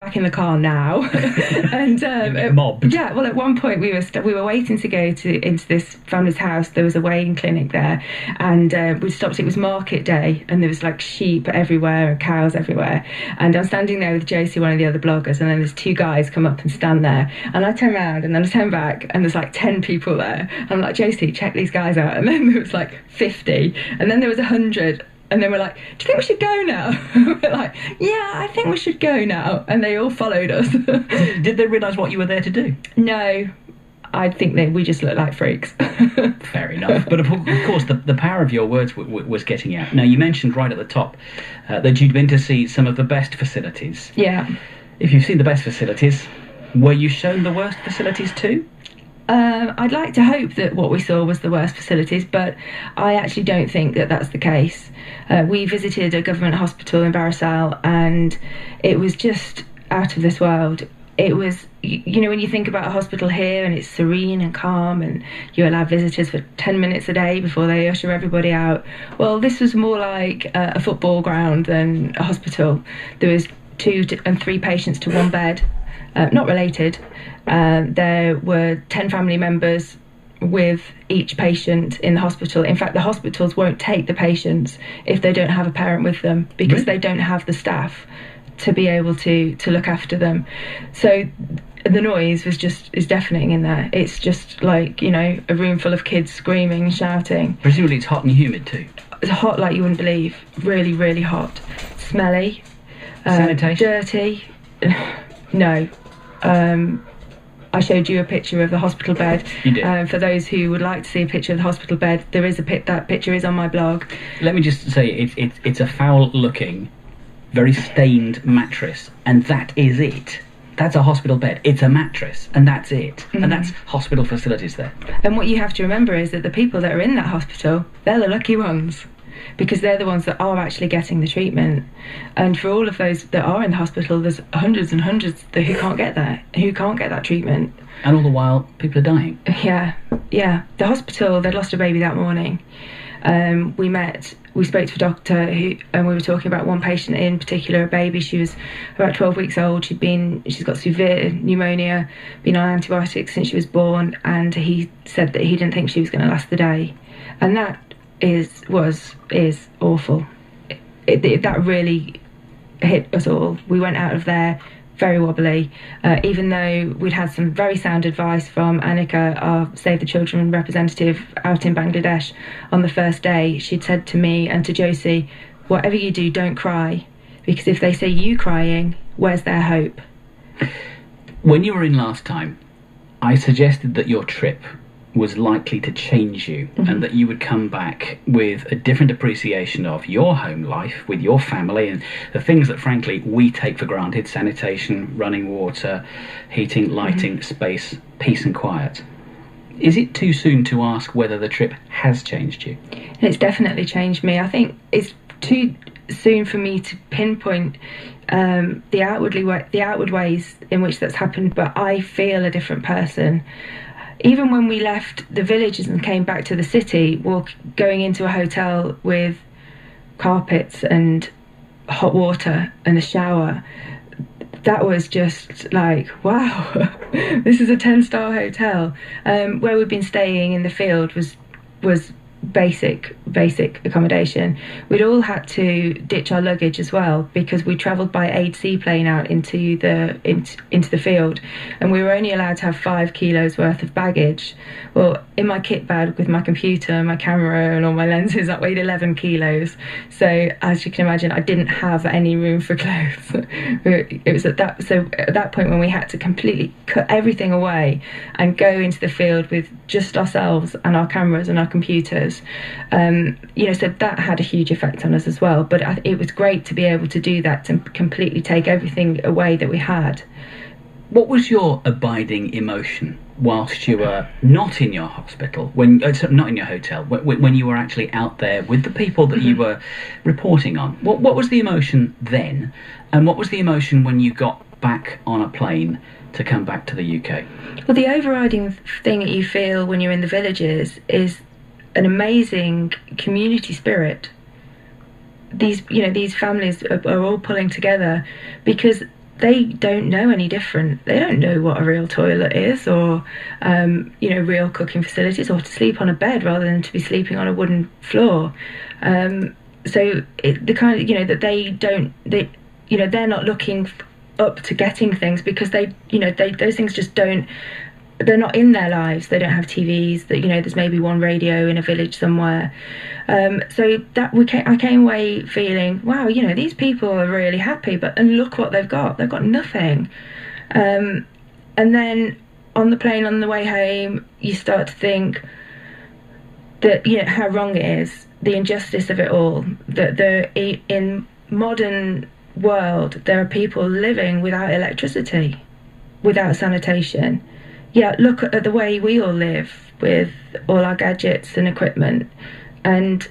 back in the car now. And mobbed. Yeah, well, at one point we were waiting to go into this family's house. There was a weighing clinic there, and we stopped. It was market day, and there was like sheep everywhere and cows everywhere. And I'm standing there with Josie, one of the other bloggers, and then there's two guys come up and stand there. And I turn around, and then I turn back, and there's like 10 people there. I'm like, Josie, check these guys out. And then there was like 50, and then there was 100. And then we're like, do you think we should go now? We're like, yeah, I think we should go now. And they all followed us. Did they realise what you were there to do? No, I think we just look like freaks. Fair enough. But of course, the power of your words was getting out. Now, you mentioned right at the top that you'd been to see some of the best facilities. Yeah. If you've seen the best facilities, were you shown the worst facilities too? I'd like to hope that what we saw was the worst facilities, but I actually don't think that that's the case. We visited a government hospital in Barisal, and it was just out of this world. It was, you know, when you think about a hospital here and it's serene and calm and you allow visitors for 10 minutes a day before they usher everybody out. Well, this was more like a football ground than a hospital. There was 2 and 3 patients to one bed, not related. There were 10 family members with each patient in the hospital. In fact, the hospitals won't take the patients if they don't have a parent with them, because they don't have the staff to be able to look after them. So the noise is deafening in there. It's just like, you know, a room full of kids screaming and shouting. Presumably it's hot and humid too. It's hot like you wouldn't believe. Really, really hot. Smelly. Sanitation? Dirty. No. I showed you a picture of the hospital bed. You did. For those who would like to see a picture of the hospital bed, there is that picture is on my blog. Let me just say, it's a foul-looking, very stained mattress, and that is it. That's a hospital bed. It's a mattress, and that's it. Mm-hmm. And that's hospital facilities there. And what you have to remember is that the people that are in that hospital, they're the lucky ones, because they're the ones that are actually getting the treatment. And for all of those that are in the hospital, there's hundreds and hundreds who can't get that treatment. And all the while, people are dying. Yeah. The hospital, they'd lost a baby that morning. We spoke to a doctor and we were talking about one patient in particular, a baby. She was about 12 weeks old. She's got severe pneumonia, been on antibiotics since she was born, and he said that he didn't think she was going to last the day. And that is awful. That really hit us all. We went out of there very wobbly, even though we'd had some very sound advice from Annika, our Save the Children representative out in Bangladesh on the first day. She'd said to me and to Josie, whatever you do, don't cry, because if they say you crying, where's their hope? When you were in last time, I suggested that your trip was likely to change you, mm-hmm. and that you would come back with a different appreciation of your home life with your family and the things that frankly we take for granted: sanitation, running water, heating, lighting, mm-hmm. space, peace and quiet. Is it too soon to ask whether the trip has changed you? It's definitely changed me. I think it's too soon for me to pinpoint the outward ways in which that's happened, but I feel a different person. Even when we left the villages and came back to the city, going into a hotel with carpets and hot water and a shower, that was just like, wow, this is a 10-star hotel. Where we'd been staying in the field was basic accommodation. We'd all had to ditch our luggage as well, because we travelled by aid seaplane out into the field, and we were only allowed to have 5 kilos worth of baggage. Well, in my kit bag with my computer, my camera and all my lenses, that weighed 11 kilos. So as you can imagine, I didn't have any room for clothes. It was at that point when we had to completely cut everything away and go into the field with just ourselves and our cameras and our computers. So that had a huge effect on us as well, but it was great to be able to do that, to completely take everything away that we had. What was your abiding emotion whilst you were not in your hospital, not in your hotel, when you were actually out there with the people that mm-hmm. you were reporting on? What was the emotion then, and what was the emotion when you got back on a plane to come back to the UK? Well, the overriding thing that you feel when you're in the villages is an amazing community spirit. These families are all pulling together because they don't know any different. They don't know what a real toilet is, or real cooking facilities, or to sleep on a bed rather than to be sleeping on a wooden floor. So the kind of, that they're not looking up to getting things because those things just don't. They're not in their lives. They don't have TVs. That there's maybe one radio in a village somewhere. So that I came away feeling, wow, these people are really happy, and look what they've got. They've got nothing. And then on the plane on the way home, you start to think that how wrong it is, the injustice of it all. That in modern world there are people living without electricity, without sanitation. Yeah, look at the way we all live with all our gadgets and equipment, and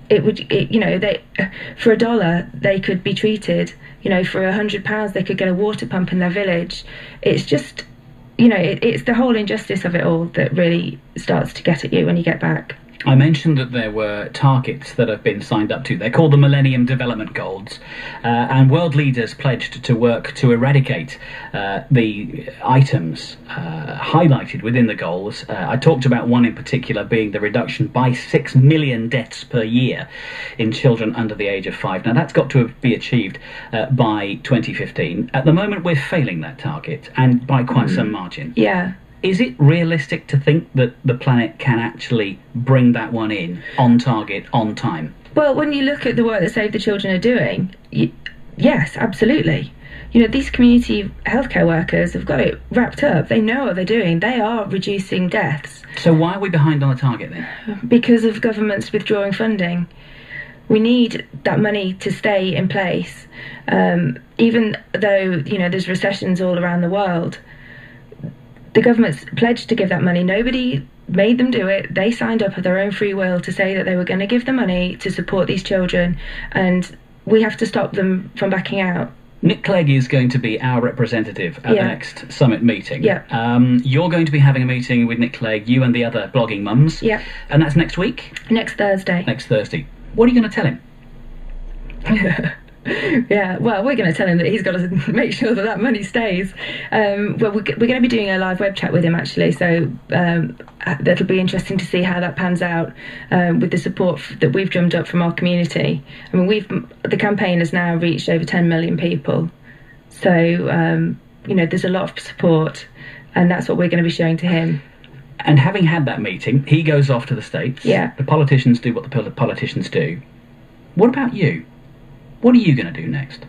for $1 they could be treated. For £100 they could get a water pump in their village. It's just, it's the whole injustice of it all that really starts to get at you when you get back. I mentioned that there were targets that have been signed up to. They're called the Millennium Development Goals, and world leaders pledged to work to eradicate the items highlighted within the goals. I talked about one in particular being the reduction by 6 million deaths per year in children under the age of 5. Now that's got to be achieved by 2015. At the moment we're failing that target, and by quite some margin. Yeah. Is it realistic to think that the planet can actually bring that one in, on target, on time? Well, when you look at the work that Save the Children are doing, yes, absolutely. These community healthcare workers have got it wrapped up. They know what they're doing. They are reducing deaths. So why are we behind on the target then? Because of governments withdrawing funding. We need that money to stay in place. Even though, there's recessions all around the world, the government's pledged to give that money. Nobody made them do it. They signed up of their own free will to say that they were going to give the money to support these children, and we have to stop them from backing out. Nick Clegg is going to be our representative at the next summit meeting. Yeah. You're going to be having a meeting with Nick Clegg, you and the other blogging mums. Yeah. And that's next week? Next Thursday. Next Thursday. What are you going to tell him? Yeah, well, we're going to tell him that he's got to make sure that money stays. Well, we're going to be doing a live web chat with him, actually, so that'll be interesting to see how that pans out with the support that we've drummed up from our community. I mean, the campaign has now reached over 10 million people, so there's a lot of support, and that's what we're going to be showing to him. And having had that meeting, he goes off to the States. Yeah. The politicians do what the politicians do. What about you? What are you going to do next?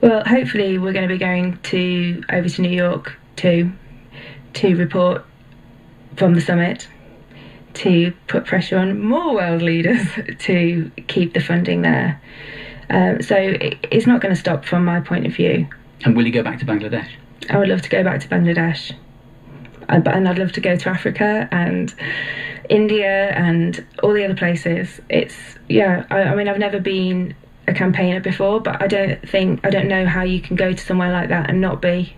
Well, hopefully we're going to be going over to New York to report from the summit, to put pressure on more world leaders to keep the funding there. So it's not going to stop from my point of view. And will you go back to Bangladesh? I would love to go back to Bangladesh. And I'd love to go to Africa and India and all the other places. I mean, I've never been a campaigner before, but I don't know how you can go to somewhere like that and not be.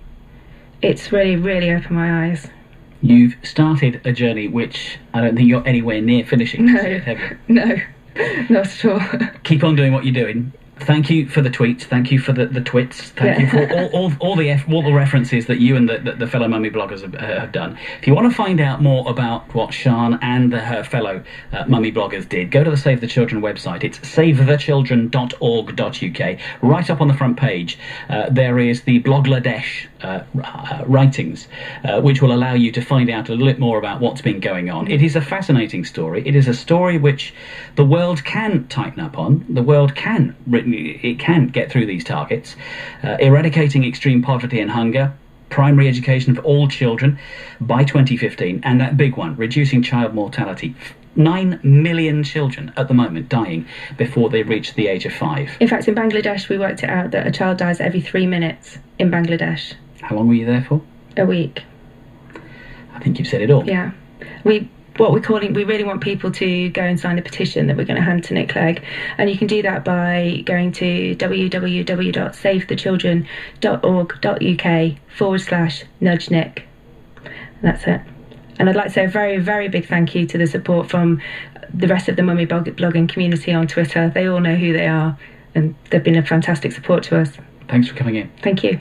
It's really, really opened my eyes. You've started a journey which I don't think you're anywhere near finishing yet, have you? No, not at all. Keep on doing what you're doing. Thank you for the tweets. Thank you for the twits. Thank you for all the references that you and the fellow mummy bloggers have done. If you want to find out more about what Sian and her fellow mummy bloggers did, go to the Save the Children website. It's savethechildren.org.uk. Right up on the front page, there is the Blogladesh writings, which will allow you to find out a little bit more about what's been going on. It is a fascinating story. It is a story which the world can tighten up on. The world can get through these targets. Eradicating extreme poverty and hunger, primary education for all children by 2015, and that big one, reducing child mortality. 9 million children at the moment dying before they reach the age of 5. In fact, in Bangladesh, we worked it out that a child dies every 3 minutes in Bangladesh. How long were you there for? A week. I think you've said it all. Yeah. We really want people to go and sign the petition that we're going to hand to Nick Clegg, and you can do that by going to www.savethechildren.org.uk/nudge Nick. And that's it. And I'd like to say a very, very big thank you to the support from the rest of the mummy blogging community on Twitter. They all know who they are, and they've been a fantastic support to us. Thanks for coming in. Thank you.